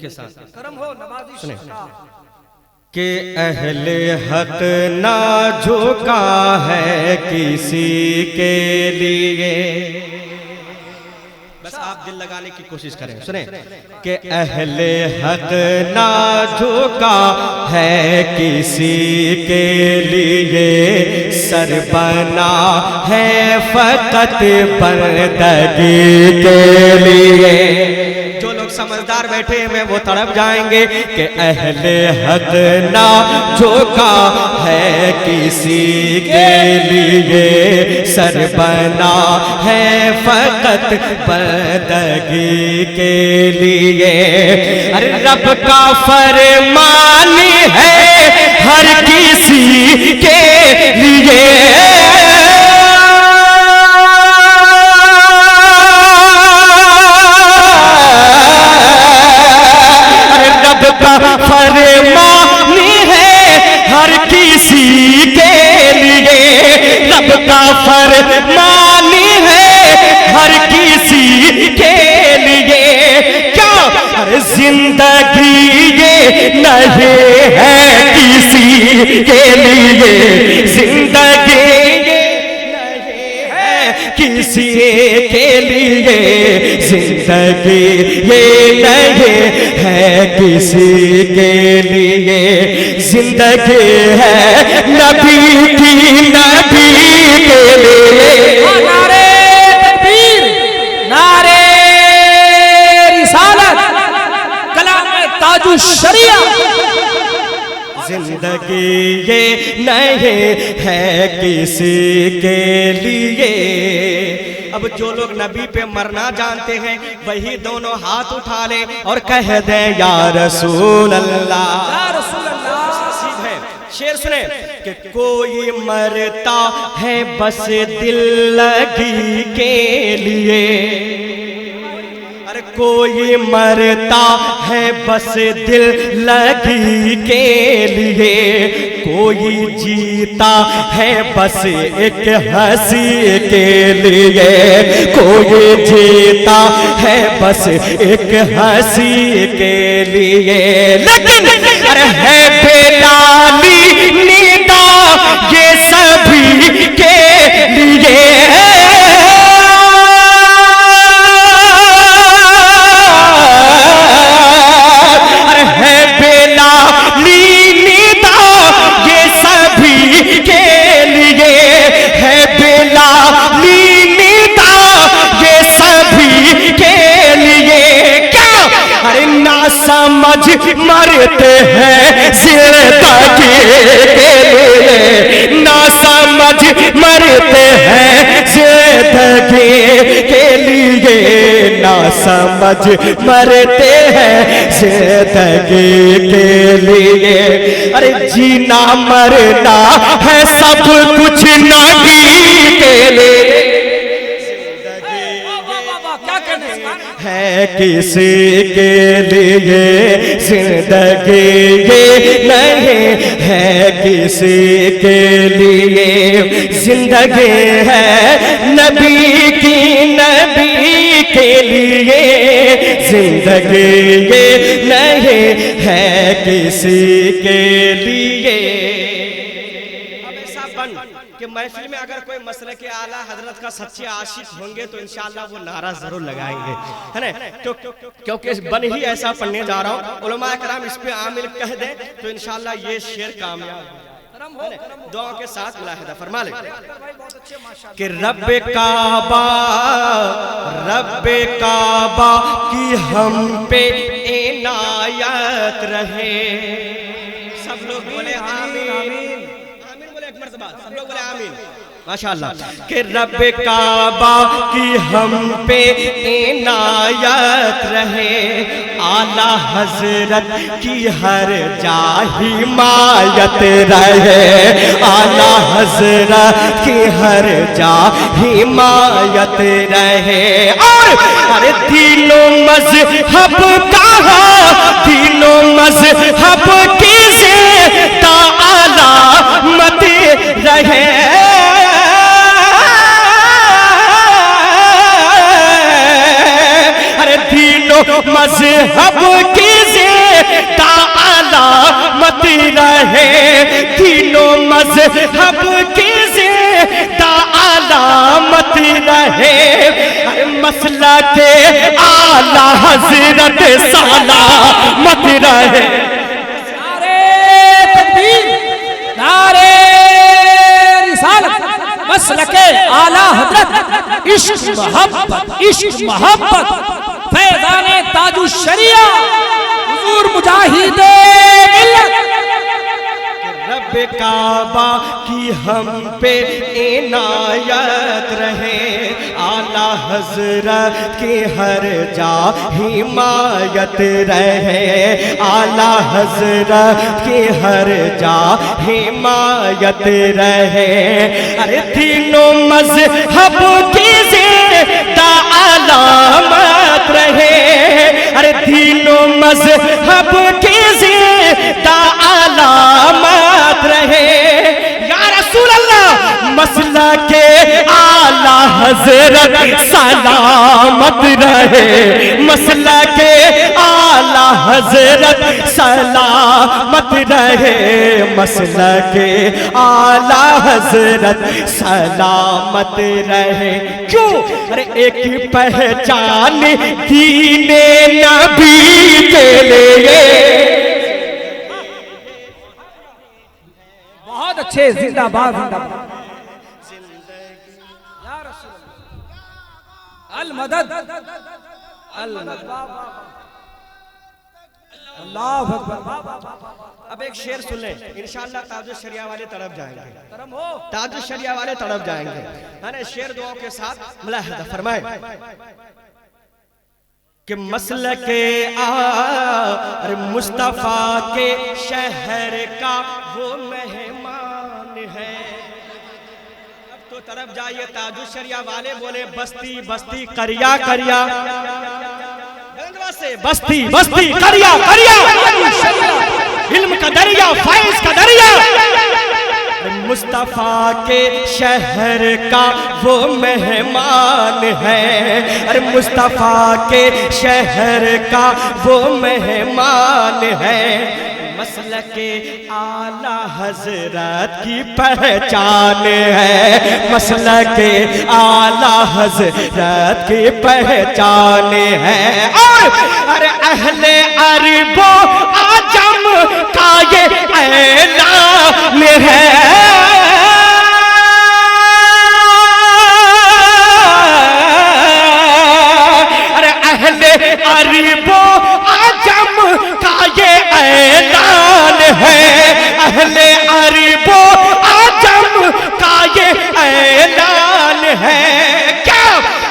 کے ساتھ کرم ہو نوازش کا کہ اہل حق نہ جھکا ہے کسی کے لیے. بس آپ دل لگانے کی کوشش کریں. سنیں کہ اہل حق نہ جھکا ہے کسی کے لیے, سر بنا ہے فقط بندگی کے لیے. جو لوگ سمجھدار بیٹھے ہیں وہ تڑپ جائیں گے کہ اہل حق نہ جھکا ہے کسی کے لیے, سر بنا ہے فقط بندگی کے لیے. ارے رب کا فرمان ہے ہر کسی کے لیے, فرمان ہے ہر کسی کے لیے, رب کا فرمان ہے ہر کسی کے لیے. کیا زندگی یہ نہیں ہے کسی کے لیے, زندگی کسی کے لیے, زندگی یہ نہیں ہے کسی کے لیے, زندگی ہے نبی کی, نبی کے لیے. نعرے تکبیر, نعرے رسالت, کلام تاج الشریعہ. زندگی یہ نہیں ہے کسی کے لیے. اب جو لوگ نبی پہ مرنا جانتے ہیں وہی دونوں ہاتھ اٹھا لیں اور کہہ دیں یا رسول اللہ, یا رسول اللہ. ہے شعر سنیں کہ کوئی مرتا ہے بس دل لگی کے لیے, ارے کوئی مرتا ہے بس دل لگی کے لیے, کوئی جیتا ہے بس ایک ہنسی کے لیے, کوئی جیتا ہے بس ایک ہنسی کے لیے. لیکن ارے ہے بیلالی نیدا یہ سبھی کے لیے, سمجھ مرتے ہیں زندگی کے لیے, نہ سمجھ مرتے ہیں زندگی کے لیے, نہ سمجھ مرتے ہیں زندگی کے لیے. ارے جینا مرنا ہے سب کچھ نبی کے لیے, ہے کسی کے لیے, زندگی یہ نہیں ہے کسی کے لیے, زندگی ہے نبی کی, نبی کے لیے, زندگی یہ نہیں ہے کسی کے لیے. کہ محفل میں اگر کوئی مسلک اعلیٰ حضرت کا سچے عاشق ہوں گے تو انشاءاللہ وہ نعرہ ضرور لگائیں گے, ہے نا, کیونکہ بن ہی ایسا پڑھنے جا رہا ہوں. علماء کرام اس پہ عامل کہہ دیں تو انشاءاللہ یہ شعر کامیاب ہو. دعاؤں کے ساتھ ملاحظہ فرما لیں کہ رب کعبہ, رب کعبہ کی ہم پہ عنایت رہے. سب لوگ بولے آمین, سب لوگ بولے آمین, ماشاءاللہ. کہ رب کعبہ کی ہم پہ عنایت رہے, اعلیٰ حضرت کی ہر جا حمایت رہے, اعلیٰ حضرت کی ہر جا حمایت رہے. اور تینوں مذہب کہاں, تینوں مذہب کی زندہ علامت رہے, مذہب کی مسلک اعلی حضرت سلامت رہے. نعرے تکبیر، نعرے رسالت، مسلک اعلی حضرت، عشق محبت، فیضان تاج الشریعہ، حضور مجاہد ملت. رب کعبہ کی ہم پہ عنایت رہے، اعلیٰ حضرت کی ہر جا حمایت رہے، اعلیٰ حضرت کی ہر جا حمایت رہے. ارے تینوں مذہب کی زندہ علامت رہے، ارے تینوں مذہب کی زندہ علامت رہے. یا رسول اللہ مسلک اعلیٰ حضرت سلامت رہے، مسلک اعلیٰ حضرت سلامت رہے، مسلک اعلیٰ حضرت سلامت رہے. کیوں؟ ارے ایک پہچان دین نبی کے لیے. بہت اچھے، زندہ باد زندہ باد. یا رسول اللہ المدد، اللہ اکبر. اب ایک شعر سن لیں، انشاءاللہ تاج الشریعہ والے طرف جائیں گے، تاج الشریعہ والے طرف جائیں گے. ہاں شعر دعاؤں کے ساتھ ملاحظہ فرمائیں کہ مسلک مصطفیٰ کے شہر کا وہ مہمان ہے. اب تو طرف جائیے، تاج الشریعہ والے بولے بستی بستی کریا کریا، بستی بستی کریا کریا، علم کا دریا فائز کا دریا. مصطفیٰ کے شہر کا وہ مہمان ہے، ارے مصطفیٰ کے شہر کا وہ مہمان ہے. مسلک اعلیٰ حضرت کی پہچان ہے، مسلک اعلیٰ حضرت کی پہچان ہے. اور اہل عرب و عجم کا یہ اعلان ہے. ارے اہل عرب و عجم کا یہ اعلان ہے، اہل عرب و عجم کا یہ اعلان ہے. کیا؟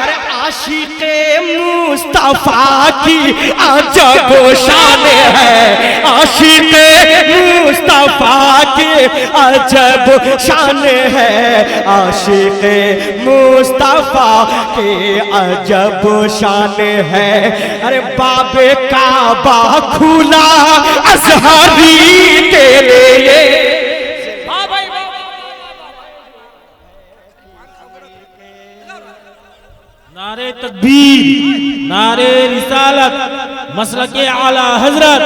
ارے عاشق مصطفیٰ کی عجب و شان ہے، عاشق مصطفیٰ کی عجب و شان ہے، عاشق مصطفیٰ کی عجب و شان ہے. ارے باب کعبہ کھلا ازہری کے لیے. نعرے تکبیر، نعرے رسالت، مسلک اعلیٰ حضرت،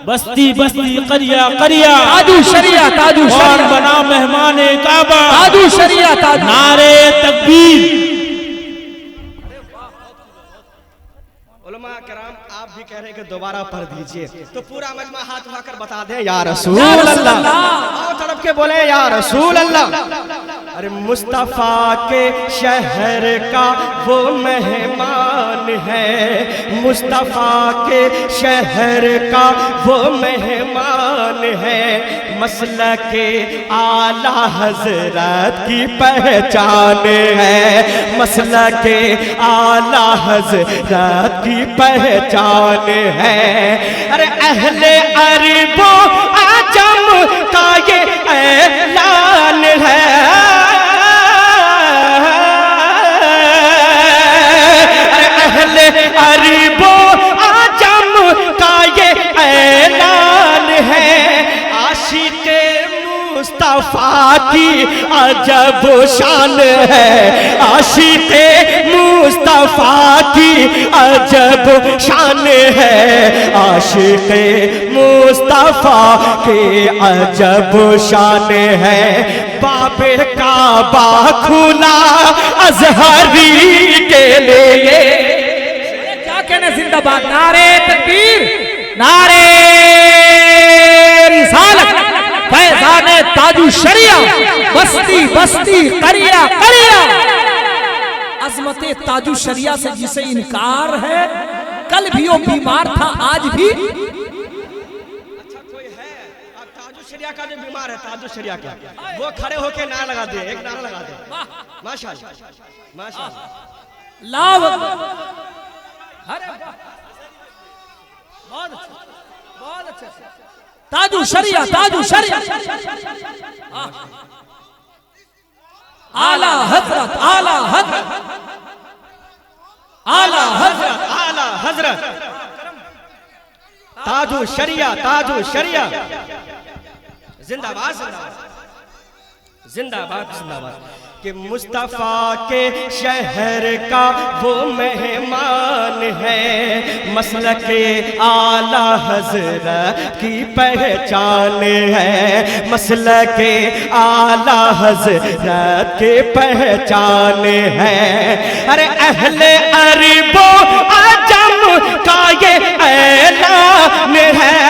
بستی بستی قریہ قریہ، تاج الشریعہ، تاج اور الشریعہ، بنا مہمان کعبہ. تاج الشریعہ، تاج. نعرے تکبیر. علماء کرام آپ بھی کہہ رہے ہیں کہ دوبارہ پڑھ دیجئے، تو پورا مجمع ہاتھ اٹھا کر بتا دیں یا رسول اللہ. اور طرف کے بولیں یا رسول اللہ. ارے مصطفیٰ کے شہر کا وہ مہمان ہے، مصطفیٰ کے شہر کا وہ مہمان ہے. مسلک اعلیٰ حضرت کی پہچان ہے، مسلک اعلیٰ حضرت کی پہچان ہے. ارے اہل عرب و عجم کا یہ اعلان ہے، اہل عرب و عجم کا یہ اعلان ہے. عاشق مصطفیٰ کی عجب و شان ہے، عاشق مصطفیٰ کی عجب و شان ہے، عاشق مصطفیٰ مصطفیٰ کی عجب شان ہے باب کعبہ کھلا ازہری کے لیے کیا کہنے زندہ باد نعرہ تکبیر نعرہ رسالت فیضان تاج الشریعہ بستی بستی قریہ قریہ عظمت تاج الشریعہ سے جسے انکار ہے کل بھی وہ بیمار تھا آج بھی اچھا کوئی ہے اب تاج الشریعہ کا جو بیمار ہے تاج الشریعہ کا وہ کھڑے ہو کے نعرہ لگا دے ایک نعرہ لگا دے ماشاءاللہ ماشاءاللہ لاو بہت اچھا تاج الشریعہ تاج الشریعہ اعلی حضرت اعلی حضرت اعلی حضرت اعلی حضرت تاج الشریعہ تاج الشریعہ زندہ باد زندہ باد زندہ باد کہ مصطفیٰ کے شہر کا وہ مہمان ہے مسلک اعلی حضرت کی پہچان ہے مسلک اعلی حضرت کی پہچان ہے ارے اہل عرب و عجم کا یہ اعلان ہے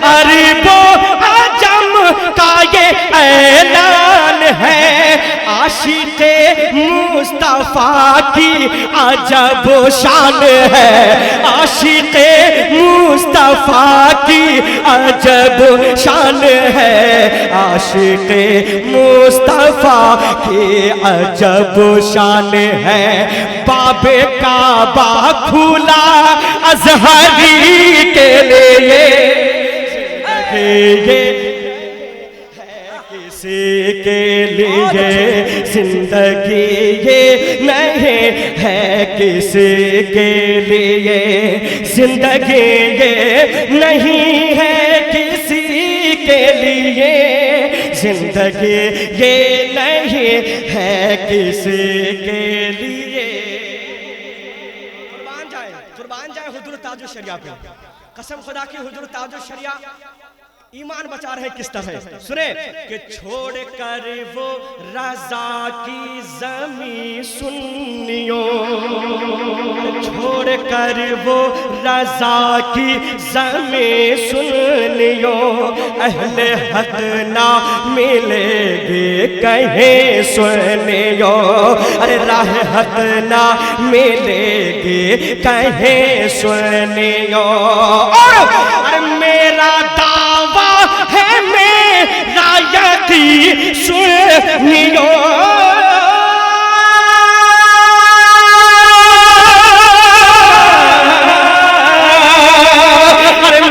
عرب و عجم کا یہ اعلان ہے عاشق مصطفیٰ کی عجب شان ہے عاشق مصطفیٰ کی عجب شان ہے عاشق مصطفیٰ کی عجب شان ہے باب کعبہ کھلا ازہری کے لیے کسی کے لیے زندگی یہ نہیں ہے کسی کے لیے زندگی یہ نہیں ہے کسی کے لیے زندگی یہ نہیں ہے کسی کے لیے قربان جائے حضور تاج الشریعہ پہ قسم خدا کی حضور تاج الشریعہ ایمان بچا رہے کس طرح سنیں کہ چھوڑ کر وہ رضا کی زمین سنیوں چھوڑ کر وہ رضا کی زمین سنیوں اہل حق نہ ملے گے کہیں سنیوں ارے راہ حق نہ ملے گے کہیں سنیوں اور میرا دعویٰ ہے میرا یقین سنیوں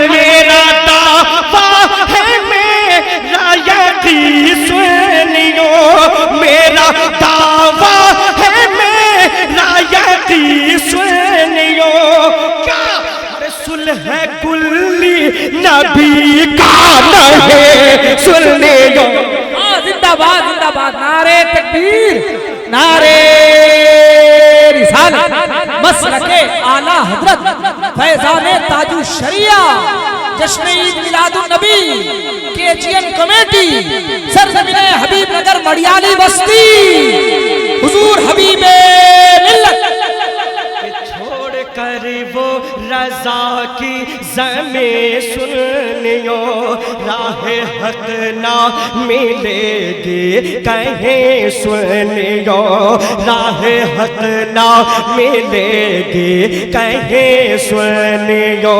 میرا دعویٰ ہے میرا یقین سنیوں میرا دعویٰ ہے میرا یقین سنیوں کیا صلح کلی نبی کا نہیں سنیوں زندہ باد نعرہ تکبیر نعرہ رسالت مسلک اعلی حضرت فیضان تاج الشریعہ جشن عید میلاد النبی کے جی این کمیٹی سرزمین حبیب نگر مڑیالی بستی حضور حبیب ملت چھوڑ کر وہ رضا کی زمین سنیوں راہ حق نہ ملے گی کہیں سنیوں راہ حق نہ ملے گی کہیں سنیوں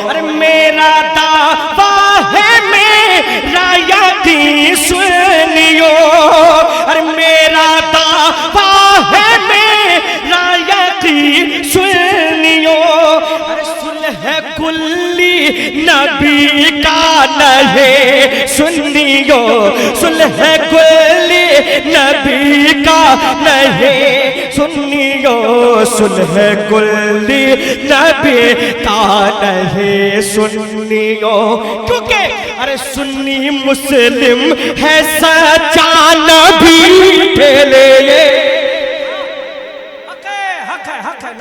اور میرا دعویٰ ہے میرا یقین سنیوں اور میرا دعویٰ ہے میرا یقین سنیوں اور صلح کلی نبی کا نہیں سنیوں صلح کلی نبی کا نہیں سنیوں صلح کلی نبی کا نہیں سنیوں کیونکہ ارے سنی مسلم ہے سچا نبی کے لیے